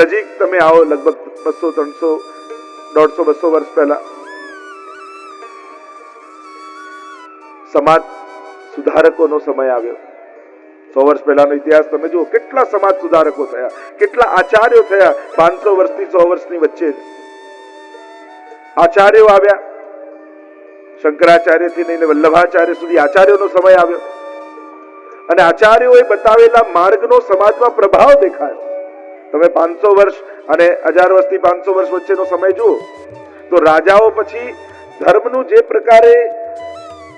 નજીક તમે આવો, લગભગ 200, 300, 150, 200 વર્ષ પહેલા સમાજ સુધારકોનો સમય આવ્યો. 100 વર્ષ પહેલાનો ઇતિહાસ તમે જુઓ, કેટલા સમાજ સુધારકો થયા, કેટલા આચાર્યો થયા. 500 વર્ષથી 100 વર્ષની વચ્ચે આચાર્યો આવ્યા. શંકરાચાર્યથી લઈને વલ્લભાચાર્ય સુધી આચાર્યોનો સમય આવ્યો. અને આચાર્યોએ બતાવેલા માર્ગનો સમાજમાં પ્રભાવ દેખાયો. તમે 500 વર્ષ અને 1000 વર્ષથી 500 વર્ષ વચ્ચેનો સમય જુઓ તો રાજાઓ પછી ધર્મનું જે પ્રકારે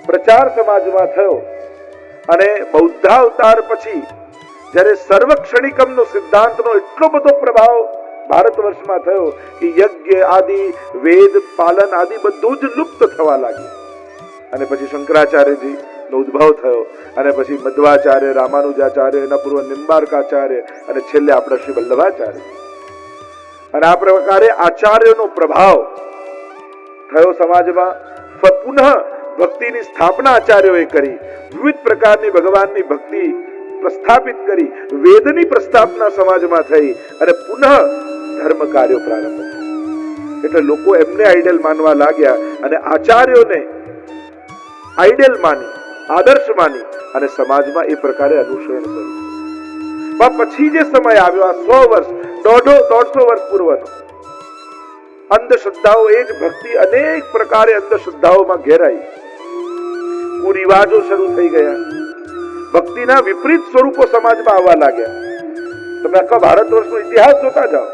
પ્રચાર સમાજમાં થયો અને બૌદ્ધાવતાર પછી જ્યારે સર્વક્ષણિકમનો સિદ્ધાંતનો એટલો બધો પ્રભાવ ભારત વર્ષમાં થયો કે યજ્ઞ આદિ, વેદ પાલન આદિ બધું જ લુપ્ત થવા લાગ્યું. અને પછી શંકરાચાર્યજી નો ઉદ્ભવ થયો, અને પછી મધ્વાચાર્ય, રામાનુજાચાર્ય, એના પૂર્વ નિમ્બાર્કાચાર્ય, અને છેલ્લે આપણા શ્રી વલ્લભાચાર્ય. અને આ પ્રકારે આચાર્યનો પ્રભાવ થયો સમાજમાં. પુનઃ ભક્તિની સ્થાપના આચાર્યોએ કરી, વિવિધ પ્રકારની ભગવાનની ભક્તિ પ્રસ્થાપિત કરી, વેદની પ્રસ્થાપના સમાજમાં થઈ, અને પુનઃ ધર્મ કાર્યો પ્રારંભ થયા. એટલે લોકો એમને આઈડલ માનવા લાગ્યા, અને આચાર્યોને આઈડલ માની, આદર્શ માની, અને સમાજમાં એ પ્રકારે અનુસરણ કર્યું. પણ પછી જે સમય આવ્યો, આ 100 વર્ષ, 150 વર્ષ પૂર્વનો, અંધશ્રદ્ધાઓ, એ જ ભક્તિ અનેક પ્રકારે અંધશ્રદ્ધાઓમાં ઘેરાઈ, કુરિવાજો શરૂ થઈ ગયા, ભક્તિના વિપરીત સ્વરૂપો સમાજમાં આવવા લાગ્યા. તમે આખા ભારત વર્ષનો ઇતિહાસ જોતા જાઓ,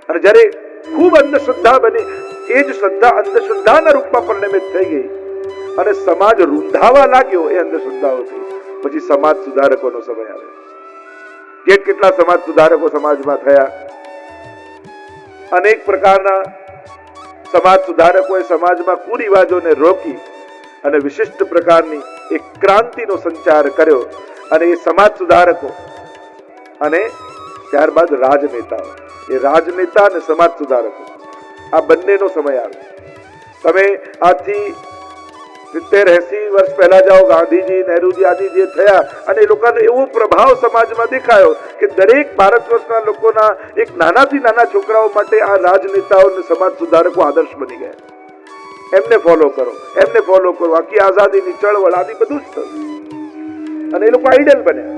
અને જ્યારે ખૂબ અંધશ્રદ્ધા બની, એ જ શ્રદ્ધા અંધશ્રદ્ધાના રૂપમાં પરિણમિત થઈ ગઈ, અને સમાજ રૂંધાવા લાગ્યો એ અંધશ્રદ્ધાઓથી. પછી સમાજ સુધારકોનો સમય આવ્યો. કેટલા સમાજ સુધારકો સમાજમાં થયા. અનેક પ્રકારના સમાજ સુધારકોએ સમાજમાં કુરિવાજોને રોકી અને વિશિષ્ટ પ્રકારની એક ક્રાંતિનો સંચાર કર્યો. અને એ સમાજ સુધારકો અને ત્યારબાદ રાજનેતાઓ, એ રાજનેતા અને સમાજ સુધારકો, આ બંનેનો સમય આવ્યો. તમે આજથી 70-80 વર્ષ પહેલા જાઓ, ગાંધીજી, નહેરુજી આદિ જે થયા, અને એ લોકોનો એવો પ્રભાવ સમાજમાં દેખાયો કે દરેક ભારત વર્ષના લોકોના, એક નાનાથી નાના છોકરાઓ માટે આ રાજનેતાઓ અને સમાજ સુધારકો આદર્શ બની ગયા. એમને ફોલો કરો, એમને ફોલો કરો. આખી આઝાદીની ચળવળ આદિ બધું જ થયું, અને એ લોકો આઈડલ બન્યા.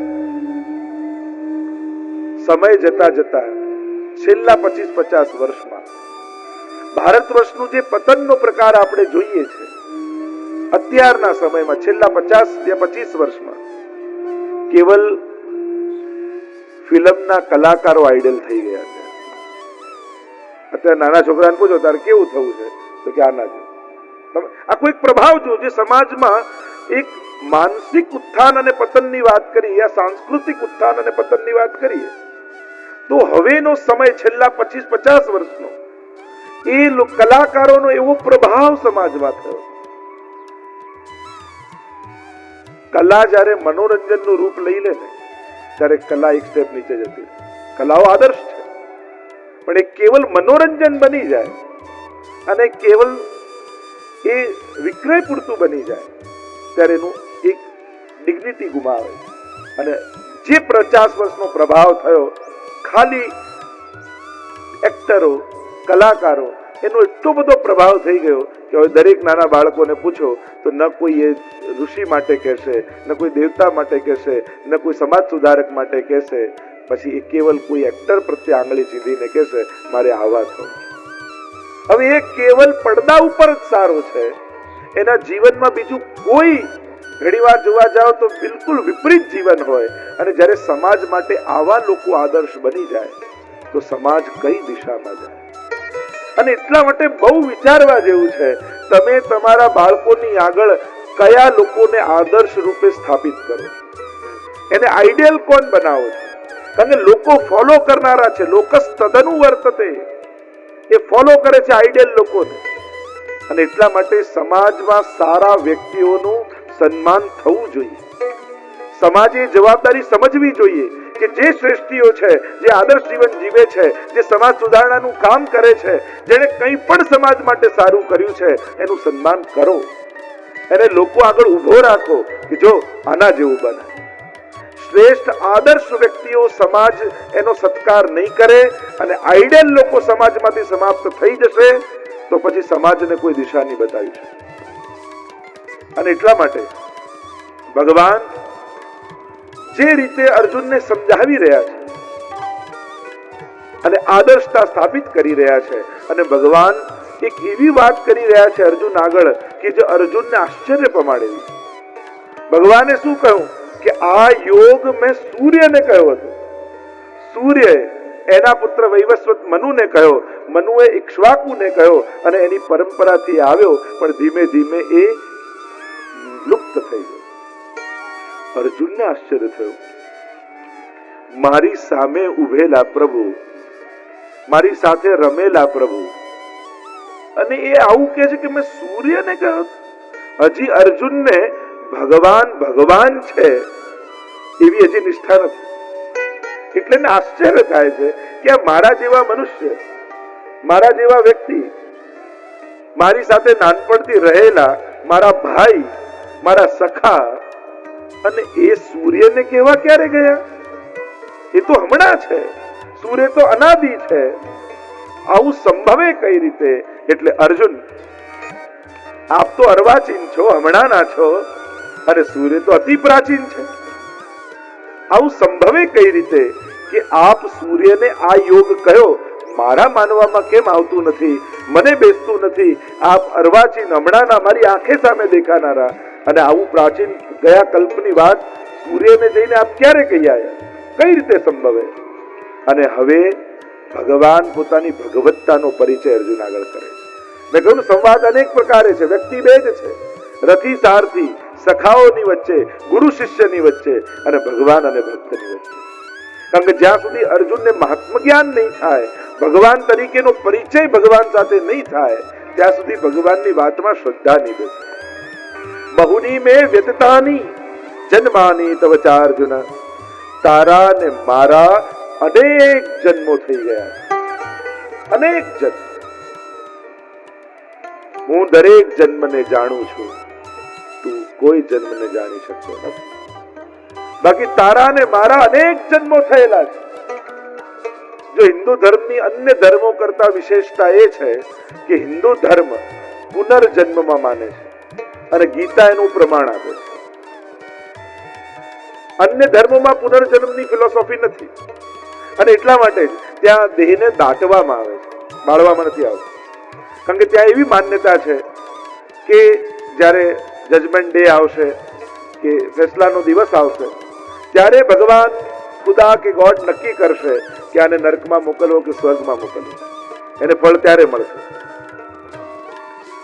સમય જતા જતા છેલ્લા 25-50 વર્ષમાં ભારત વર્ષનું જે પતનનો પ્રકાર આપણે જોઈએ છે, અત્યારના સમયમાં છેલ્લા 50-25 વર્ષમાં કેવલ ફિલ્મના કલાકારો આઈડલ થઈ ગયા છે. અત્યારે નાના છોકરાને પૂછો તારે કેવું થવું છે, તો કે આના છે. તમે આ કોઈ પ્રભાવ જો જે સમાજમાં એક માનસિક ઉત્થાન અને પતનની વાત કરી, યા સાંસ્કૃતિક ઉત્થાન અને પતનની વાત કરીએ, તો હવેનો સમય છેલ્લા 25-50 વર્ષનો એ કલાકારોનો એવો પ્રભાવ સમાજમાં થયો. કલા જ્યારે મનોરંજનનું રૂપ લઈ લે ને, ત્યારે કલા એક સ્ટેપ નીચે જતી. કલાઓ આદર્શ છે, પણ એ કેવલ મનોરંજન બની જાય અને કેવલ એ વિક્રય પૂરતું બની જાય, ત્યારે એનું એક ડિગ્નિટી ગુમાવે. અને જે 50 વર્ષનો પ્રભાવ થયો ખાલી એક્ટરો, કલાકારો, એનો એટલો બધો પ્રભાવ થઈ ગયો કે હવે દરેક નાના બાળકોને પૂછો તો ન કોઈ એ ઋષિ માટે કહેશે, ન કોઈ દેવતા માટે કહેશે, ન કોઈ સમાજ સુધારક માટે કહેશે. પછી એ કેવલ કોઈ એક્ટર પ્રત્યે આંગળી સીધીને કહેશે મારે આવા થવું. હવે એ કેવલ પડદા ઉપર જ સારો છે, એના જીવનમાં બીજું કોઈ, ઘણીવાર જોવા જાઓ તો બિલકુલ વિપરીત જીવન હોય. અને જ્યારે સમાજ માટે આવા લોકો આદર્શ બની જાય તો સમાજ કઈ દિશામાં જાય. અને એટલા માટે બહુ વિચારવા જેવું છે, તમે તમારા બાળકોની આગળ કયા લોકોને આદર્શ રૂપે સ્થાપિત કરો, એને આઈડિયલ કોણ બનાવો છો. કારણ કે લોકો ફોલો કરનારા છે, લોકસ તદનુ વર્તતે, એ ફોલો કરે છે આઈડિયલ લોકોને. અને એટલા માટે સમાજમાં સારા વ્યક્તિઓનું સન્માન થવું જોઈએ. સમાજે જવાબદારી સમજવી જોઈએ કે જે શ્રેષ્ઠીઓ છે, જે આદર્શ જીવન જીવે છે, જે સમાજ સુધારણાનું કામ કરે છે, જેણે કંઈ પણ સમાજ માટે સારું કર્યું છે, એનું સન્માન કરો, એને લોકો આગળ ઉભો રાખો કે જો આના જેવું બને. શ્રેષ્ઠ આદર્શ વ્યક્તિઓ સમાજ એનો સત્કાર નહીં કરે અને આઈડિયલ લોકો સમાજમાંથી સમાપ્ત થઈ જશે તો પછી સમાજને કોઈ દિશા નહીં બતાવી શકે. અને એટલા માટે ભગવાન જે રીતે અર્જુનને સમજાવી રહ્યા છે અને આદર્શતા સ્થાપિત કરી રહ્યા છે અને ભગવાન એક એવી વાત કરી રહ્યા છે અર્જુન આગળ કે જે અર્જુનને આશ્ચર્ય પમાડેલી. ભગવાને શું કહ્યું કે આ યોગ મેં સૂર્યને કહ્યો હતો. સૂર્ય એના પુત્ર વૈવસ્વત મનુને કહ્યો, મનુએ ઇક્ષ્વાકુને કહ્યો અને એની પરંપરાથી આવ્યો, પણ ધીમે ધીમે એ લુપ્ત થઈ ગયો. અર્જુનને આશ્ચર્ય થયું, મારી સામે ઉભેલા પ્રભુ, મારી સાથે રમેલા પ્રભુ, અને એ આવું કહે છે કે મેં સૂર્યને કહ્યું. હજી અર્જુનને ભગવાન ભગવાન છે એવી હજી નિષ્ઠા નથી. એટલે એને આશ્ચર્ય થાય છે કે આ મારા જેવા મનુષ્ય, મારા જેવા વ્યક્તિ, મારી સાથે નાનપણથી રહેલા મારા ભાઈ, મારા સખા, અને એ સૂર્યને કેવા ક્યારે ગયા? એ તો હમણાં છે, સૂર્ય તો અનાદિ છે, આવું સંભવે કઈ રીતે? એટલે અર્જુન, આપ તો અર્વાચીન છો, હમણાંના છો, અને સૂર્ય તો અતિ પ્રાચીન છે. આવું સંભવે કઈ રીતે કે આપ સૂર્યને આ યોગ કયો? મારા માનવામાં કેમ આવતું નથી, મને બેસતું નથી. આપ અર્વાચીન, હમણાંના, મારી આંખે સામે દેખાનારા, અને આવું પ્રાચીન ગયા કલ્પની વાત સૂર્યને જઈને આપ ક્યારે કહી આવ્યા? કઈ રીતે સંભવે? અને હવે ભગવાન પોતાની ભગવત્તાનો પરિચય અર્જુન આગળ કરે છે. મેં કહ્યું સંવાદ અનેક પ્રકારે છે, વ્યક્તિ બે જ છે, રથી સારથી, સખાઓની વચ્ચે, ગુરુ શિષ્યની વચ્ચે, અને ભગવાન અને ભક્તની વચ્ચે. કારણ કે જ્યાં સુધી અર્જુનને મહાત્મ જ્ઞાન નહીં થાય, ભગવાન તરીકેનો પરિચય ભગવાન સાથે નહીં થાય, ત્યાં સુધી ભગવાનની વાતમાં શ્રદ્ધા નહીં બેસે. બહુની મેં વ્યતતાની જન્માની તવ ચાર્જુન, તારા ને મારા અનેક જન્મો થઈ ગયા, અનેક જન્મ. હું દરેક જન્મને જાણું છું, તું કોઈ જન્મને જાણી શકતો નથી. બાકી તારા ને મારા અનેક જન્મો થયેલા છે. જો હિન્દુ ધર્મની અન્ય ધર્મો કરતા વિશેષતા એ છે કે હિન્દુ ધર્મ પુનર્જન્મમાં માને છે અને ગીતા એનું પ્રમાણ આપે છે. અન્ય ધર્મોમાં પુનર્જન્મની ફિલોસોફી નથી, અને એટલા માટે ત્યાં દેહને દાટવામાં આવે છે, બાળવામાં નથી આવતું. કારણ કે ત્યાં એવી માન્યતા છે કે જ્યારે જજમેન્ટ ડે આવશે, કે ફેસલાનો દિવસ આવશે, ત્યારે ભગવાન ખુદા કે ગોડ નક્કી કરશે કે આને નરકમાં મોકલવો કે સ્વર્ગમાં મોકલવો. એને ફળ ત્યારે મળશે,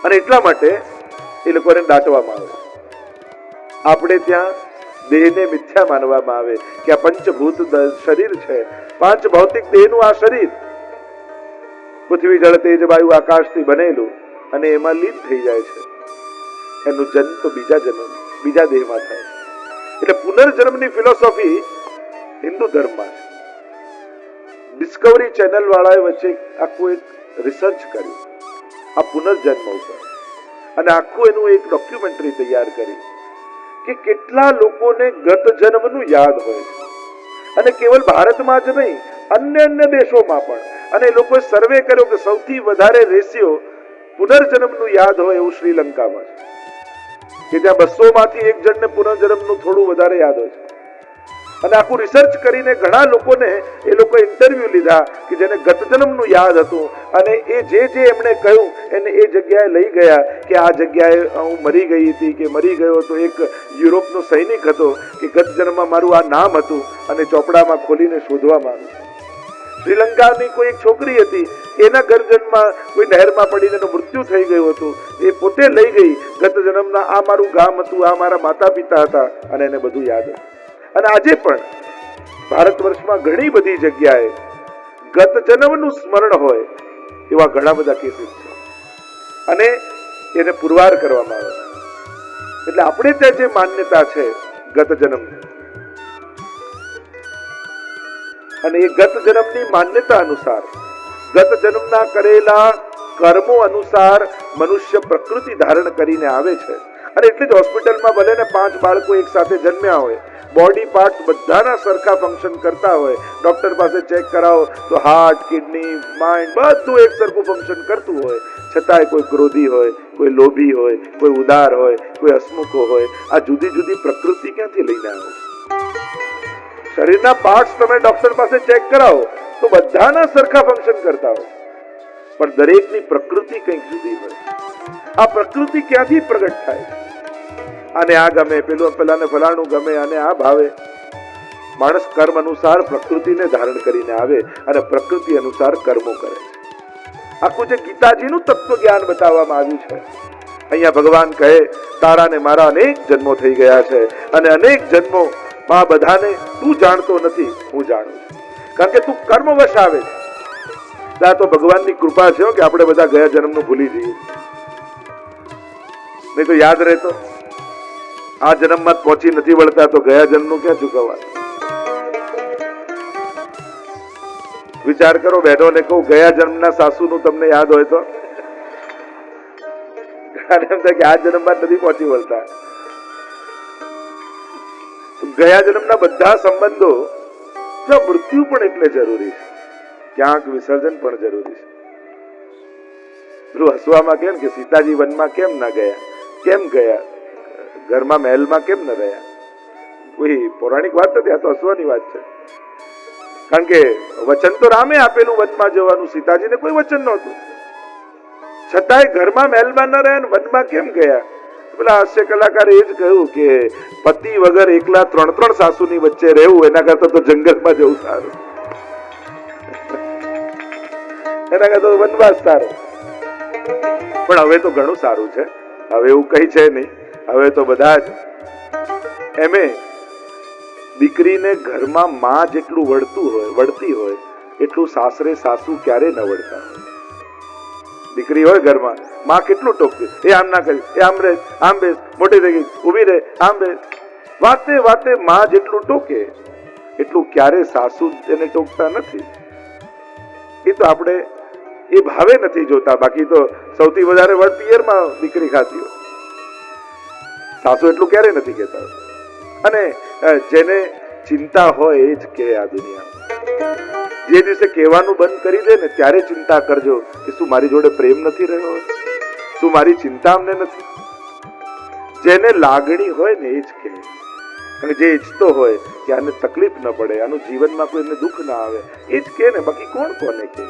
અને એટલા માટે એ લોકોને દાટવામાં આવે. આપણે ત્યાં દેહને મિથ્યા માનવામાં આવે કે આ પંચભૂત શરીર છે, પાંચ ભૌતિક દેહનું આ શરીર પૃથ્વી, જળ, તેજ, વાયુ, આકાશથી બનેલું, અને એમાં લીન થઈ જાય છે. એનો જન્મ તો બીજા દેહમાં થાય. એટલે પુનર્જન્મની ફિલોસોફી હિન્દુ ધર્મમાં છે. ડિસ્કવરી ચેનલ વાળાએ વચ્ચે આખું એક રિસર્ચ કર્યું આ પુનર્જન્મ ઉપર, અને આખું એનું એક ડોક્યુમેન્ટરી તૈયાર કરી કે કેટલા લોકોને ગત જન્મનું યાદ હોય છે, અને કેવલ ભારતમાં જ નહીં, અન્ય દેશોમાં પણ. અને એ લોકોએ સર્વે કર્યો કે સૌથી વધારે રેશિયો પુનર્જન્મનું યાદ હોય એવું શ્રીલંકામાં છે, કે ત્યાં 200 માંથી 1 જણને પુનર્જન્મનું થોડું વધારે યાદ હોય છે. અને આખું રિસર્ચ કરીને ઘણા લોકોને એ લોકોએ ઇન્ટરવ્યુ લીધા કે જેને ગત જન્મનું યાદ હતું, અને એ જે એમણે કહ્યું એને એ જગ્યાએ લઈ ગયા કે આ જગ્યાએ હું મરી ગઈ હતી, કે મરી ગયો હતો. એક યુરોપનો સૈનિક હતો કે ગત જન્મમાં મારું આ નામ હતું, અને ચોપડામાં ખોલીને શોધવામાં આવ્યું. શ્રીલંકાની કોઈ એક છોકરી હતી, એના ગર્જનમાં કોઈ નહેરમાં પડીને એનું મૃત્યુ થઈ ગયું હતું. એ પોતે લઈ ગઈ ગત જન્મના, આ મારું ગામ હતું, આ મારા માતા પિતા હતા, અને એને બધું યાદ હતું. અને આજે પણ ભારત વર્ષમાં ઘણી બધી જગ્યાએ ગત જન્મનું સ્મરણ હોય એવા ઘણા બધા કેસીસ છે, અને એને પુરવાર કરવામાં આવે. એટલે આપણે ત્યાં જે માન્યતા છે ગત જન્મની, અને એ ગત જન્મની માન્યતા અનુસાર, ગત જન્મના કરેલા કર્મો અનુસાર મનુષ્ય પ્રકૃતિ ધારણ કરીને આવે છે, અને એટલે જ હોસ્પિટલમાં ભલે ને 5 બાળકો એક સાથે જન્મ્યા હોય, બોડી પાર્ટ બધાના સરખા ફંક્શન કરતા હોય, ડોક્ટર પાસે ચેક કરાવો તો હાર્ટ, કિડની, માઇન્ડ બધું એક સરખું ફંક્શન કરતું હોય, છતાંય કોઈ ક્રોધી હોય, કોઈ લોભી હોય, કોઈ ઉદાર હોય, કોઈ હસમુખો હોય. આ જુદી જુદી પ્રકૃતિ ક્યાંથી લઈને આવે? શરીરના પાર્ટ્સ તમે ડોક્ટર પાસે ચેક કરાવો તો બધાના સરખા ફંક્શન કરતા હોય, પણ દરેકની પ્રકૃતિ કંઈક જુદી હોય. આ પ્રકૃતિ ક્યાંથી પ્રગટ થાય? આને આ ગમે, પેલાને ફલાણું ગમે, અને આ ભાવે. માણસ કર્મ અનુસાર પ્રકૃતિને ધારણ કરીને આવે અને પ્રકૃતિ અનુસાર કર્મો કરે છે. આખું જે ગીતાજીનું તત્વ જ્ઞાન બતાવવામાં આવ્યું છે, અહીંયા ભગવાન કહે તારા ને મારા અનેક જન્મો થઈ ગયા છે અને અનેક જન્મો માં બધાને તું જાણતો નથી, હું જાણું છું, કારણ કે તું કર્મવશ આવે છે. આ તો ભગવાનની કૃપા છે કે આપણે બધા ગયા જન્મનું ભૂલી જઈએ, નહીં તો યાદ રહેતો. આ જન્મમાં પહોંચી નથી વળતા તો ગયા જન્મનું ક્યાં ચૂકવવાનું? વિચાર કરો, બહેનોને કહું ગયા જન્મના સાસુનું તમને યાદ હોય તો એમ થાય કે આ જન્મમાં નથી પહોંચી વળતા. ગયા જન્મના બધા સંબંધો, મૃત્યુ પણ એટલે જરૂરી છે, ક્યાંક વિસર્જન પણ જરૂરી છે. પેલું હસવામાં કેમ કે સીતાજી વનમાં કેમ ના ગયા, કેમ ગયા, ઘરમાં મહેલમાં કેમ ન રહ્યા? કોઈ પૌરાણિક વાત નથી, આ તો હસવાની વાત છે. કારણ કે વચન તો રામે આપેલું વનમાં જવાનું, સીતાજીને કોઈ વચન નહોતું, છતાંય ઘરમાં મહેલમાં ન રહ્યા ને વનમાં કેમ ગયા? પેલા હાસ્ય કલાકારે એ જ કહ્યું કે પતિ વગર એકલા 3 સાસુની વચ્ચે રહેવું એના કરતા તો જંગલમાં જવું સારું, એના કરતા તો વનવાસ સારો. પણ હવે તો ઘણું સારું છે, હવે એવું કઈ છે નહીં. હવે તો બધા જ એમે દીકરીને ઘરમાં માં જેટલું વળતી હોય એટલું સાસરે સાસુ ક્યારે ન વળતા હોય. દીકરી હોય ઘરમાં, માં કેટલું ટોકતી, એ આમ ના કરી, એ આમ રહે, આમ બેસ, મોટી થઈ ગઈ, ઉભી રહે, આમ બેસ. વાતે વાતે માં જેટલું ટોકે એટલું ક્યારે સાસુ એને ટોકતા નથી. એ તો આપણે એ ભાવે નથી જોતા. બાકી તો સૌથી વધારે વડ પિયરમાં દીકરી ખાતી હોય, સાસુ એટલું ક્યારે નથી કહેતા. અને જેને ચિંતા હોય એ જ કહે આ દુનિયામાં. જે દિવસે કહેવાનું બંધ કરી દે ને ત્યારે ચિંતા કરજો કે શું મારી જોડે પ્રેમ નથી રહ્યો, શું મારી ચિંતા અમને નથી. જેને લાગણી હોય ને એ જ કહે, અને જે ઈચ્છતો હોય કે આને તકલીફ ન પડે, આનું જીવનમાં કોઈને દુઃખ ના આવે, એ જ કહે ને. બાકી કોણ કોને કહે?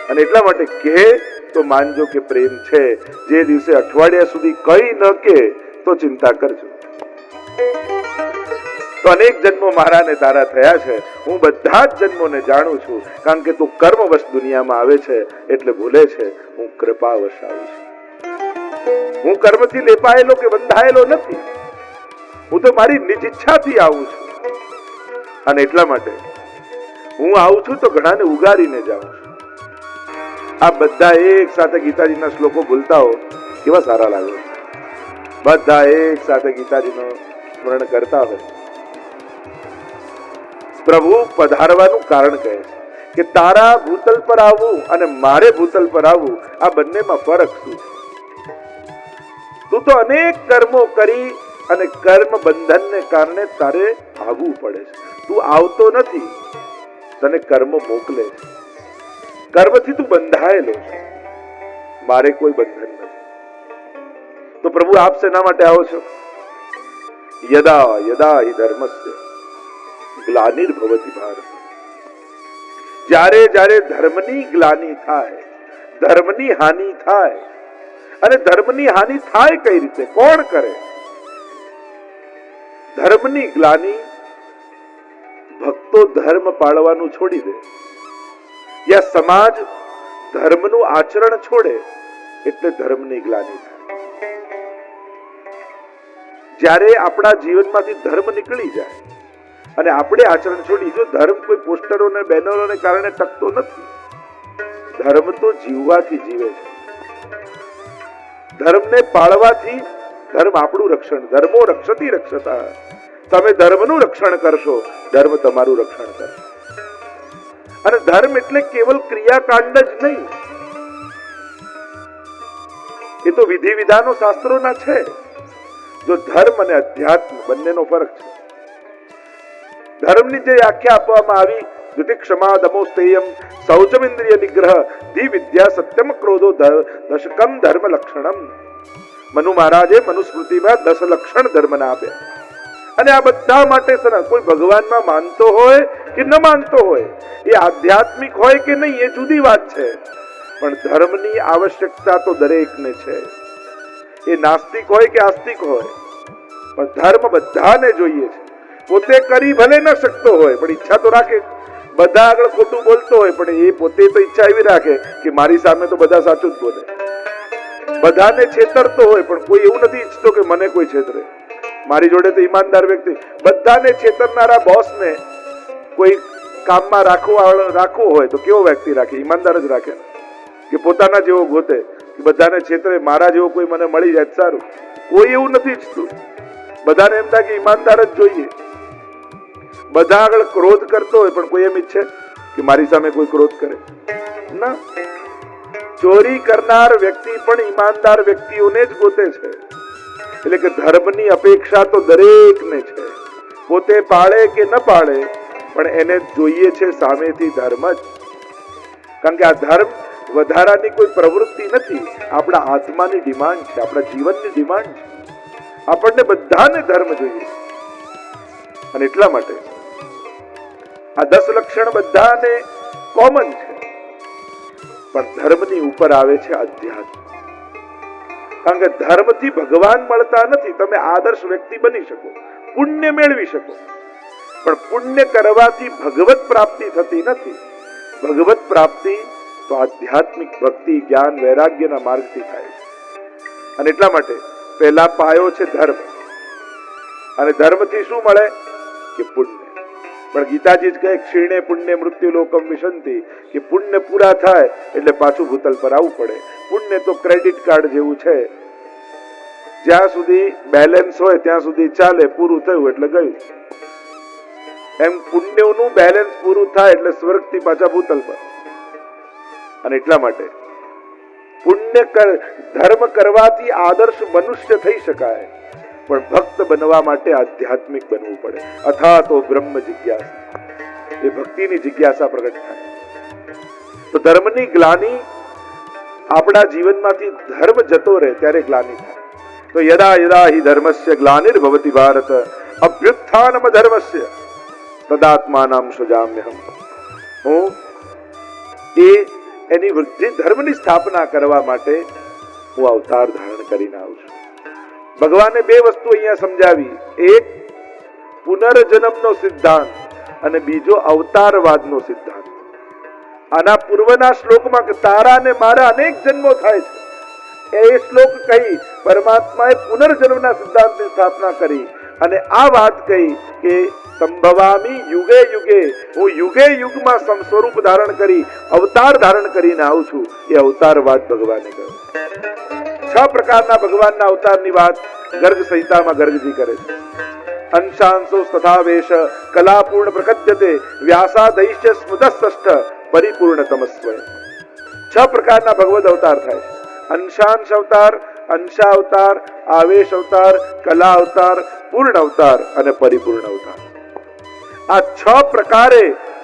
અને એટલા માટે કહે તો માનજો કે પ્રેમ છે. જે દિવસે અઠવાડિયા સુધી કઈ ન કહે તો ચિંતા કરજો. તો અનેક જન્મો મારા ને તારા થયા છે, હું બધા જ જન્મોને જાણું છું. કારણ કે તું કર્મવશ દુનિયામાં આવે છે એટલે ભૂલે છે હું કૃપાવશ આવું છું. હું કર્મથી લેપાયેલો કે બંધાયેલો નથી, હું તો મારી નિજ ઈચ્છાથી આવું છું. અને એટલા માટે હું આવું છું તો ઘણાને ઉગારીને જાઉં છું. આ બધા એક સાથે ગીતાજીના શ્લોકો ભૂલતા હો, કેવા સારા લાગે. બધા એક સાથે ગીતાજીનું સ્મરણ કરતા હોય. પ્રભુ પધારવાનું કારણ કહે છે કે તારા ભૂતલ પર આવવું અને મારે ભૂતલ પર આવવું, આ બંનેમાં ફરક શું છે? તું તો અનેક કર્મો કરી અને કર્મ બંધનને કારણે તારે આવવું પડે છે. તું આવતો નથી, તને કર્મ મોકલે છે. કર્મથી તું બંધાયેલો છે, મારે કોઈ બંધન નથી. તો પ્રભુ આપ શેના માટે આવો છો? યદા યદા હિ ધર્મસ્ય ગ્લાનિર્ભવતિ ભારત. જ્યારે જ્યારે ધર્મની ગ્લાની થાય, ધર્મની હાનિ થાય, અને ધર્મની હાનિ થાય કઈ રીતે, કોણ કરે? ધર્મની ગ્લાની, ભક્તો ધર્મ પાળવાનું છોડી દે, યા સમાજ ધર્મનું આચરણ છોડે એટલે ધર્મની ગ્લાની થાય. જ્યારે આપણા જીવનમાંથી ધર્મ નીકળી જાય અને આપણે આચરણ છોડી, જો ધર્મ કોઈ પોસ્ટરો ને બેનરોને કારણે ટકતો નથી, ધર્મ તો જીવવાથી જીવે છે. ધર્મને પાળવાથી ધર્મ આપણું રક્ષણ, ધર્મો રક્ષતી રક્ષતા. તમે ધર્મનું રક્ષણ કરશો, ધર્મ તમારું રક્ષણ કરશે. અને ધર્મ એટલે કેવલ ક્રિયાકાંડ જ નહીં, એ તો વિધિ વિધાનો શાસ્ત્રોના છે. જો ધર્મ અને અધ્યાત્મ બંનેનો ફરક છે. ધર્મની જે વ્યાખ્યા આપવામાં આવી, દ્યુતિક્ષમા દમોસ્તેયમ શૌચમિન્દ્રિય નિગ્રહ ધી વિદ્યા સત્યમ ક્રોધો દશકમ ધર્મ લક્ષણમ. મનુ મહારાજે મનુસ્મૃતિમાં 10 લક્ષણ ધર્મના આપ્યા. અને આ બધા માટે કોઈ ભગવાનમાં માનતો હોય કે ન માનતો હોય, એ આધ્યાત્મિક હોય કે નહીં, એ જુદી વાત છે, પણ ધર્મની આવશ્યકતા તો દરેકને છે. એ નાસ્તિક હોય કે આસ્તિક હોય, પણ ધર્મ બધાને જોઈએ છે. પોતે કરી ભલે ન શકતો હોય પણ ઈચ્છા તો રાખે. બધા આગળ ખોટું બોલતો હોય પણ એ પોતે તો ઈચ્છા એવી રાખે કે મારી સામે તો બધા સાચું જ બોલે. બધાને છેતરતો હોય પણ કોઈ એવું નથી ઈચ્છતો કે મને કોઈ છેતરે. મારી જોડે તો ઈમાનદાર વ્યક્તિ, બધાને છેતરનારા બોસને કોઈ કામમાં રાખવો હોય તો કેવો વ્યક્તિ રાખે? ઈમાનદાર જ રાખે કે પોતાના જેવો ગોતે, કે બધાને છેતરે, મારા જેવો કોઈ મને મળી જાય સારું. કોઈ એવું નથી ઈચ્છતું. બધાને એમ થાય કે ઈમાનદાર જ જોઈએ. બધા આગળ ક્રોધ કરતો હોય પણ કોઈ એમ ઈચ્છે કે મારી સામે કોઈ ક્રોધ કરે ના. ચોરી કરનાર વ્યક્તિ પણ ઈમાનદાર વ્યક્તિઓને જ ગોતે છે. એટલે કે ધર્મની અપેક્ષા તો દરેકને છે. પોતે પાળે કે ન પાળે પણ એને જોઈએ છે સામેથી ધર્મ જ. કારણ કે આ ધર્મ વધારાની કોઈ પ્રવૃત્તિ નથી, આપણા આત્માની ડિમાન્ડ છે, આપણા જીવનની ડિમાન્ડ છે. આપણને બધાને ધર્મ જોઈએ. અને એટલા માટે આ 10 લક્ષણ બધાને કોમન છે, પણ ધર્મની ઉપર આવે છે અધ્યાત્મ. કારણ કે ધર્મથી ભગવાન મળતા નથી. તમે આદર્શ વ્યક્તિ બની શકો, પુણ્ય મેળવી શકો, પણ પુણ્ય કરવાથી ભગવત પ્રાપ્તિ થતી નથી. ભગવત પ્રાપ્તિ તો આધ્યાત્મિક ભક્તિ, જ્ઞાન, વૈરાગ્યના માર્ગથી થાય છે. અને એટલા માટે પહેલા પાયો છે ધર્મ. અને ધર્મથી શું મળે? કે પુણ્ય. પણ ગીતાજી જ કહે ક્ષીણે પુણ્ય મૃત્યુ લોકમ વિશંતિ, કે પુણ્ય પૂરા થાય એટલે પાછું ભૂતલ પર આવવું પડે. પુણ્ય તો ક્રેડિટ કાર્ડ જેવું છે, જ્યાં સુધી બેલેન્સ હોય ત્યાં સુધી ચાલે, પૂરું થયું એટલે ગયું. એમ પુણ્યનું બેલેન્સ પૂરું થાય એટલે સ્વર્ગથી પાછા ભૂતલ પર. અને એટલા માટે ધર્મ કરવાથી આદર્શ મનુષ્ય થઈ શકાય, પણ ભક્ત બનવા માટે આધ્યાત્મિક બનવું પડે. અથા તો બ્રહ્મ જિજ્ઞાસા, એ ભક્તિની જિજ્ઞાસા પ્રગટ થાય. તો ધર્મની ગ્લાની આપણા જીવનમાંથી ધર્મ જતો રહે ત્યારે ગ્લાની થાય. તો યદા યદા હિ ધર્મસ્ય ગ્લાનિર્ભવતિ ભારત અભ્યુત્થાનમ ધર્મસ્ય તદાત્માનામ સજામ્યહમ. હું એની વૃદ્ધિ, ધર્મની સ્થાપના કરવા માટે હું અવતાર ધારણ કરીને આવું છું. ભગવાને 2 વસ્તુ અહીંયા સમજાવી. એક પુનર્જન્મનો સિદ્ધાંત અને બીજો અવતારવાદનો સિદ્ધાંત. આના પૂર્વના શ્લોકમાં તારા અને મારા અનેક જન્મો થાય છે, એ શ્લોક કહી પરમાત્માએ પુનર્જન્મના સિદ્ધાંતની સ્થાપના કરી. અને આ વાત કહી કે સંભવામી યુગે યુગે, હું યુગે યુગમાં સ્વરૂપ ધારણ કરી અવતાર ધારણ કરીને આવું છું. એ અવતારવાદ ભગવાને કહ્યો. 6 પ્રકારના ભગવાનના અવતારની વાત ગર્ગ સંહિતામાં ગર્ગજી કરે છે. અંશાંશો તથા વેશ કલાપૂર્ણ પ્રકટ્યતે વ્યાસાદૈશ્ચ સ્મૃતસ્ષ્ઠ પરિપૂર્ણતમ સ્વયં. 6 પ્રકારના ભગવદ અવતાર થાય છે. અંશાંશ અવતાર, અંશા અવતાર, આવેશ અવતાર, કલા અવતાર, પૂર્ણ અવતાર અને પરિપૂર્ણ અવતાર. આ 6 પ્રકારે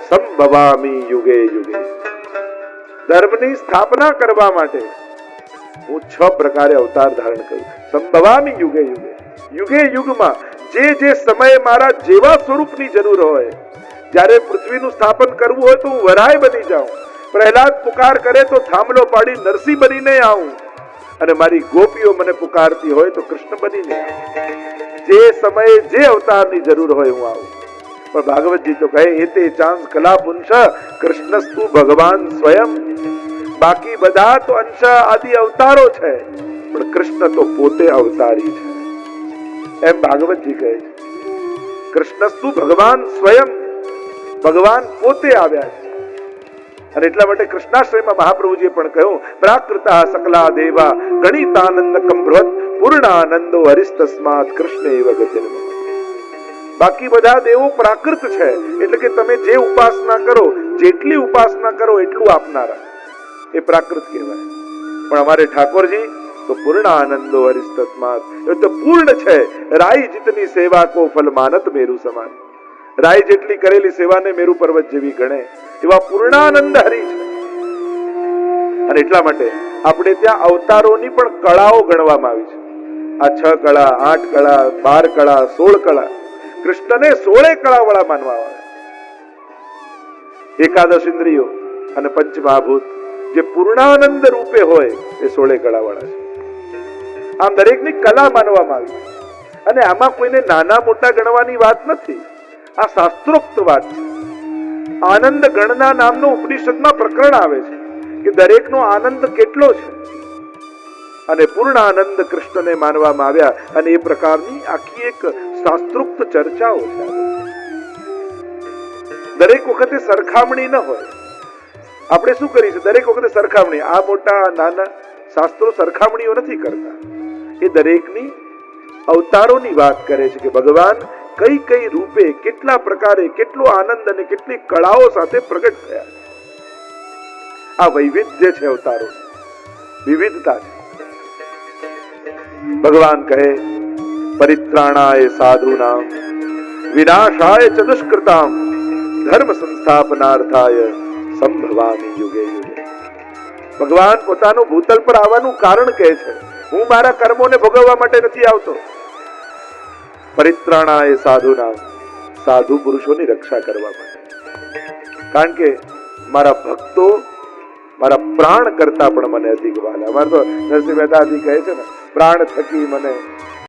સંભવામી યુગે યુગે. ધર્મની સ્થાપના કરવા માટે હું 6 પ્રકારે અવતાર ધારણ કરું. સંભવામી યુગે યુગે. યુગે યુગમાં જે સમયે મારા જેવા સ્વરૂપની જરૂર હોય, જ્યારે પૃથ્વીનું સ્થાપન કરવું હોય તો હું વરાય બની જાઉં, પ્રહલાદ પુકાર કરે તો થાંભલો પાડી નરસિંહ બનીને આવું, અને મારી ગોપીઓ મને પુકારતી હોય તો કૃષ્ણ બનીને આવું. જે સમયે જે અવતારની જરૂર હોય હું આવું. પણ ભાગવતજી તો કહે એતે ચાંસ કલા પુંસ કૃષ્ણસ્તુ ભગવાન સ્વયં. બાકી બધા તો અંશ આદિ અવતારો છે, પણ કૃષ્ણ તો પોતે અવતારી છે. એમ ભાગવતજી કહે છે કૃષ્ણસ્તુ ભગવાન સ્વયં. ભગવાન પોતે આવ્યા છે. અને એટલા માટે કૃષ્ણાશ્રયમાં મહાપ્રભુજીએ પણ કહ્યું પ્રાકૃતા સકલા દેવા ગણિતાનંદ કંભ્રવત પૂર્ણાનંદો હરિસ્તસ્માત કૃષ્ણ એવ ગતિર્મ. બાકી બધા દેવો પ્રાકૃત છે, એટલે કે તમે જે ઉપાસના કરો, જેટલી ઉપાસના કરો એટલું આપનારા, એ પ્રાકૃત કહેવાય. પણ અમારે ઠાકોરજી તો પૂર્ણ આનંદો હરિસ્તસ્માત, એ તો પૂર્ણ છે. રાઈ જીતની સેવા કો ફલ માનત મેરુ સમાન. રાઈ જેટલી કરેલી સેવાને મેરુ પર્વત જેવી ગણે એવા પૂર્ણાનંદ હરિ છે. અને એટલા માટે આપણે ત્યાં અવતારોની પણ કળાઓ ગણવામાં આવી છે. આ 6 કળા, 8 કળા, 12 કળા, 16 કળા, કૃષ્ણને 16 કળા વાળા માનવામાં આવે. એકાદશ ઇન્દ્રિયો અને પંચમહાભૂત જે પૂર્ણાનંદ રૂપે હોય એ 16 કળા વાળા છે. આમ દરેકની કલા માનવામાં આવી. અને આમાં કોઈને નાના મોટા ગણવાની વાત નથી. આ શાસ્ત્રોક્ત વાત છે. આનંદ ગણના નામનું ઉપનિષદમાં પ્રકરણ આવે છે કે દરેકનો આનંદ કેટલો છે. અને પૂર્ણ આનંદ કૃષ્ણને માનવામાં આવ્યા. અને એ પ્રકારની આખી એક શાસ્ત્રોક્ત ચર્ચાઓ છે. દરેક વખતે સરખામણી ન હોય. આપણે શું કરીશું? દરેક વખતે સરખામણી, આ મોટા નાના, શાસ્ત્રો સરખામણીઓ નથી કરતા. એ દરેકની અવતારોની વાત કરે છે કે ભગવાન કઈ કઈ રૂપે, કેટલા પ્રકારે, કેટલો આનંદ અને કેટલી કળાઓ સાથે પ્રગટ થયા. આ વૈવિધ્ય છે અવતારો, વિવિધતા છે. ભગવાન કહે પરિત્રાણાય સાધુનામ વિનાશાય ચ દુષ્કૃતામ ધર્મ સંસ્થાપનાર્થાય સંભવામિ યુગે યુગે. ભગવાન પોતાનું ભૂતલ પર આવવાનું કારણ કહે છે. હું મારા કર્મોને ભોગવવા માટે નથી આવતો. પરિત્રાણાય સાધુનામ, સાધુ પુરુષોની રક્ષા કરવા માટે. કારણ કે મારા ભક્તો મારા પ્રાણ કરતા પણ મને અધિક વાલા. અમારે તો નરસિંહ મહેતાજી કહે છે ને, પ્રાણ થકી મને